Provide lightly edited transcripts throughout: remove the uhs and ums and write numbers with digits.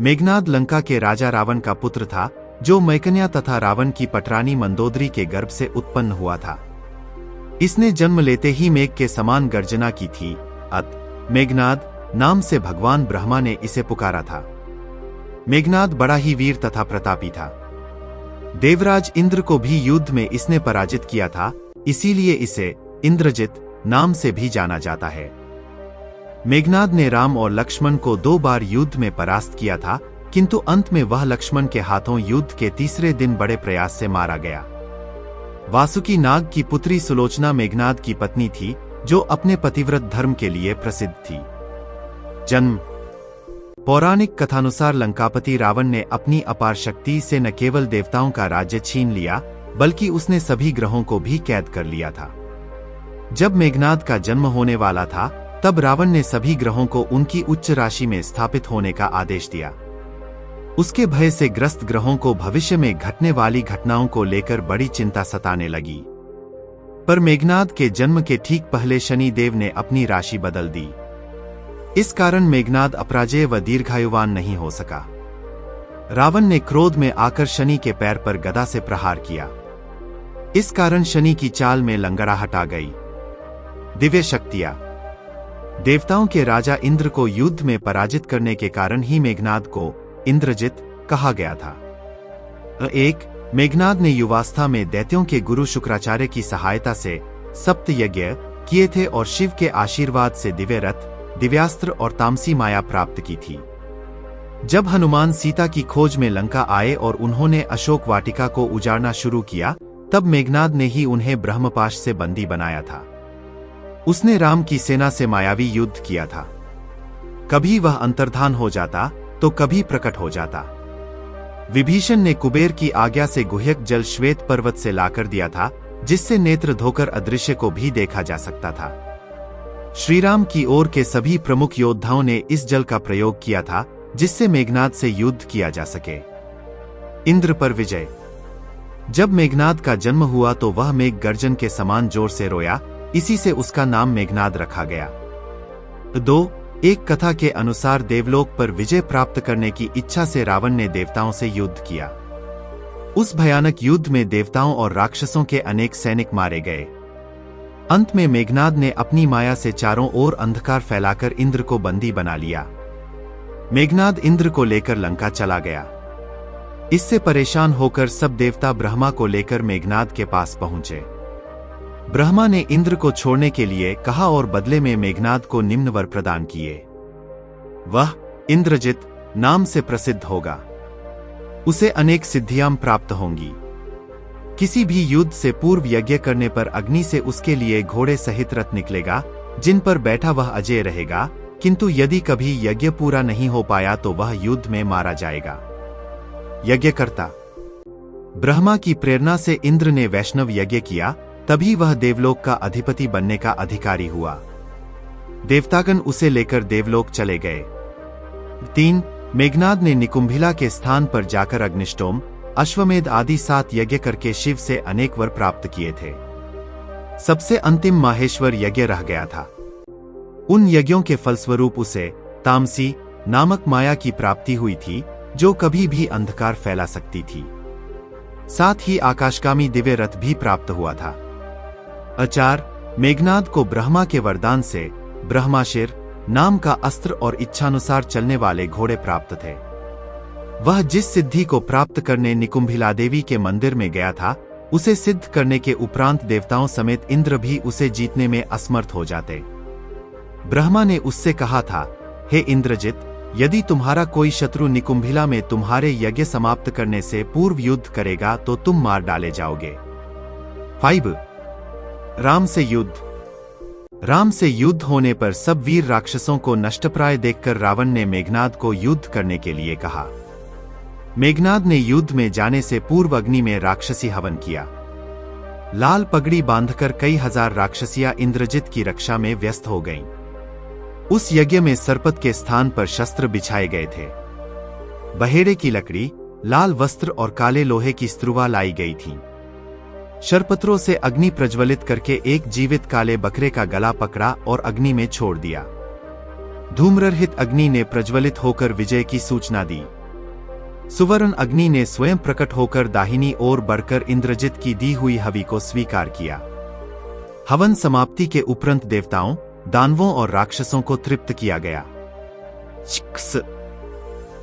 मेघनाद लंका के राजा रावण का पुत्र था, जो मैकन्या तथा रावण की पटरानी मंदोदरी के गर्भ से उत्पन्न हुआ था। इसने जन्म लेते ही मेघ के समान गर्जना की थी, अत मेघनाद नाम से भगवान ब्रह्मा ने इसे पुकारा था। मेघनाद बड़ा ही वीर तथा प्रतापी था। देवराज इंद्र को भी युद्ध में इसने पराजित किया था, इसीलिए इसे इंद्रजित नाम से भी जाना जाता है। मेघनाद ने राम और लक्ष्मण को 2 बार युद्ध में परास्त किया था, किंतु अंत में वह लक्ष्मण के हाथों युद्ध के तीसरे दिन बड़े प्रयास से मारा गया। वासुकी नाग की पुत्री सुलोचना मेघनाद की पत्नी थी, जो अपने पतिव्रत धर्म के लिए प्रसिद्ध थी। जन्म। पौराणिक कथानुसार लंकापति रावण ने अपनी अपार शक्ति से न केवल देवताओं का राज्य छीन लिया, बल्कि उसने सभी ग्रहों को भी कैद कर लिया था। जब मेघनाद का जन्म होने वाला था, तब रावण ने सभी ग्रहों को उनकी उच्च राशि में स्थापित होने का आदेश दिया। उसके भय से ग्रस्त ग्रहों को भविष्य में घटने वाली घटनाओं को लेकर बड़ी चिंता सताने लगी। पर मेघनाद के जन्म के ठीक पहले शनि देव ने अपनी राशि बदल दी। इस कारण मेघनाद अपराजेय व दीर्घायुवान नहीं हो सका। रावण ने क्रोध में आकर शनि के पैर पर गदा से प्रहार किया। इस कारण शनि की चाल में लंगड़ाहट आ गई। दिव्य शक्तियां। देवताओं के राजा इंद्र को युद्ध में पराजित करने के कारण ही मेघनाद को इंद्रजित कहा गया था। 1. मेघनाद ने युवावस्था में दैत्यों के गुरु शुक्राचार्य की सहायता से सप्त यज्ञ किए थे और शिव के आशीर्वाद से दिव्य रथ, दिव्यास्त्र और तामसी माया प्राप्त की थी। जब हनुमान सीता की खोज में लंका आए और उन्होंने अशोक वाटिका को उजाड़ना शुरू किया, तब मेघनाद ने ही उन्हें ब्रह्मपाश से बंदी बनाया था। उसने राम की सेना से मायावी युद्ध किया था। कभी वह अंतर्धान हो जाता तो कभी प्रकट हो जाता। विभीषण ने कुबेर की आज्ञा से गुह्यक जल श्वेत पर्वत से लाकर दिया था, जिससे नेत्र धोकर अदृश्य को भी देखा जा सकता था। श्रीराम की ओर के सभी प्रमुख योद्धाओं ने इस जल का प्रयोग किया था, जिससे मेघनाद से युद्ध किया जा सके। इंद्र पर विजय। जब मेघनाद का जन्म हुआ तो वह मेघ गर्जन के समान जोर से रोया, इसी से उसका नाम मेघनाद रखा गया। 2. एक कथा के अनुसार देवलोक पर विजय प्राप्त करने की इच्छा से रावण ने देवताओं से युद्ध किया। उस भयानक युद्ध में देवताओं और राक्षसों के अनेक सैनिक मारे गए। अंत में मेघनाद ने अपनी माया से चारों ओर अंधकार फैलाकर इंद्र को बंदी बना लिया। मेघनाद इंद्र को लेकर लंका चला गया। इससे परेशान होकर सब देवता ब्रह्मा को लेकर मेघनाद के पास पहुंचे। ब्रह्मा ने इंद्र को छोड़ने के लिए कहा और बदले में मेघनाद को निम्न वर प्रदान किए। वह इंद्रजित नाम से प्रसिद्ध होगा। उसे अनेक सिद्धियां प्राप्त होंगी। किसी भी युद्ध से पूर्व यज्ञ करने पर अग्नि से उसके लिए घोड़े सहित रथ निकलेगा, जिन पर बैठा वह अजय रहेगा, किंतु यदि कभी यज्ञ पूरा नहीं हो पाया तो वह युद्ध में मारा जाएगा। यज्ञकर्ता। ब्रह्मा की प्रेरणा से इंद्र ने वैष्णव यज्ञ किया, तभी वह देवलोक का अधिपति बनने का अधिकारी हुआ। देवतागण उसे लेकर देवलोक चले गए। 3. मेघनाद ने निकुंभिला के स्थान पर जाकर अग्निष्टोम, अश्वमेध आदि 7 यज्ञ करके शिव से अनेक वर प्राप्त किए थे। सबसे अंतिम माहेश्वर यज्ञ रह गया था। उन यज्ञों के फलस्वरूप उसे तामसी नामक माया की प्राप्ति हुई थी, जो कभी भी अंधकार फैला सकती थी। साथ ही आकाशगामी दिव्य रथ भी प्राप्त हुआ था। 4. मेघनाद को ब्रह्मा के वरदान से ब्रह्माशिर नाम का अस्त्र और इच्छानुसार चलने वाले घोड़े प्राप्त थे। वह जिस सिद्धि को प्राप्त करने निकुंभिला देवी के मंदिर में गया था, उसे सिद्ध करने के उपरांत देवताओं समेत इंद्र भी उसे जीतने में असमर्थ हो जाते। ब्रह्मा ने उससे कहा था, हे इंद्रजित, यदि तुम्हारा कोई शत्रु निकुंभिला में तुम्हारे यज्ञ समाप्त करने से पूर्व युद्ध करेगा तो तुम मार डाले जाओगे। 5. राम से युद्ध। राम से युद्ध होने पर सब वीर राक्षसों को नष्टप्राय देखकर रावण ने मेघनाद को युद्ध करने के लिए कहा। मेघनाद ने युद्ध में जाने से पूर्व अग्नि में राक्षसी हवन किया। लाल पगड़ी बांधकर कई हजार राक्षसियां इंद्रजित की रक्षा में व्यस्त हो गईं। उस यज्ञ में सरपत के स्थान पर शस्त्र बिछाए गए थे। बहेड़े की लकड़ी, लाल वस्त्र और काले लोहे की स्त्रुवा लाई गई थीं। शरपत्रों से अग्नि प्रज्वलित करके एक जीवित काले बकरे का गला पकड़ा और अग्नि में छोड़ दिया। धूम्ररहित अग्नि ने प्रज्वलित होकर विजय की सूचना दी। सुवर्ण अग्नि ने स्वयं प्रकट होकर दाहिनी ओर बढ़कर इंद्रजित की दी हुई हवि को स्वीकार किया। हवन समाप्ति के उपरांत देवताओं, दानवों और राक्षसों को तृप्त किया गया।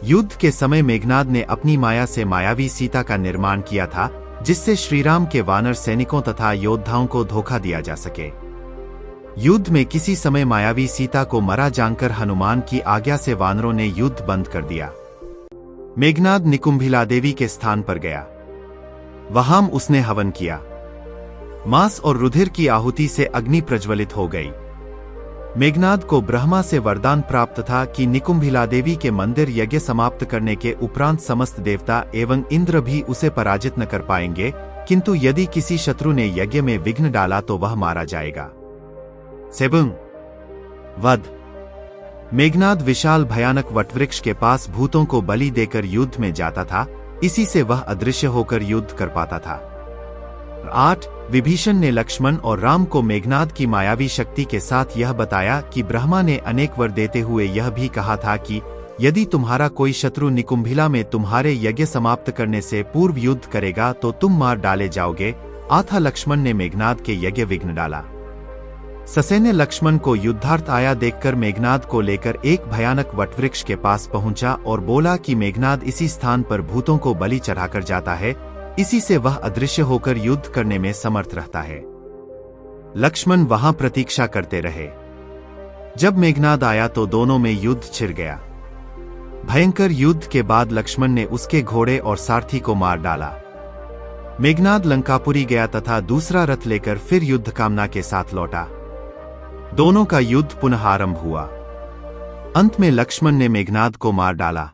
युद्ध के समय मेघनाद ने अपनी माया से मायावी सीता का निर्माण किया था, जिससे श्रीराम के वानर सैनिकों तथा योद्धाओं को धोखा दिया जा सके। युद्ध में किसी समय मायावी सीता को मरा जानकर हनुमान की आज्ञा से वानरों ने युद्ध बंद कर दिया। मेघनाद निकुंभिला देवी के स्थान पर गया। वहां उसने हवन किया। मांस और रुधिर की आहुति से अग्नि प्रज्वलित हो गई। मेघनाद को ब्रह्मा से वरदान प्राप्त था कि निकुंभिला देवी के मंदिर यज्ञ समाप्त करने के उपरांत समस्त देवता एवं इंद्र भी उसे पराजित न कर पाएंगे, किंतु यदि किसी शत्रु ने यज्ञ में विघ्न डाला तो वह मारा जाएगा। सेबुंग वध। मेघनाद विशाल भयानक वटवृक्ष के पास भूतों को बलि देकर युद्ध में जाता था, इसी से वह अदृश्य होकर युद्ध कर पाता था। 8 विभीषण ने लक्ष्मण और राम को मेघनाद की मायावी शक्ति के साथ यह बताया कि ब्रह्मा ने अनेक वर देते हुए यह भी कहा था कि यदि तुम्हारा कोई शत्रु निकुंभिला में तुम्हारे यज्ञ समाप्त करने से पूर्व युद्ध करेगा तो तुम मार डाले जाओगे। आथा लक्ष्मण ने मेघनाद के यज्ञ विघ्न डाला। ससैन्य लक्ष्मण को युद्धार्थ आया देखकर मेघनाद को लेकर एक भयानक वटवृक्ष के पास पहुंचा और बोला कि मेघनाद इसी स्थान पर भूतों को बलि चढ़ाकर जाता है, इसी से वह अदृश्य होकर युद्ध करने में समर्थ रहता है। लक्ष्मण वहां प्रतीक्षा करते रहे। जब मेघनाद आया तो दोनों में युद्ध छिड़ गया। भयंकर युद्ध के बाद लक्ष्मण ने उसके घोड़े और सारथी को मार डाला। मेघनाद लंकापुरी गया तथा दूसरा रथ लेकर फिर युद्ध कामना के साथ लौटा। दोनों का युद्ध पुनः आरंभ हुआ। अंत में लक्ष्मण ने मेघनाद को मार डाला।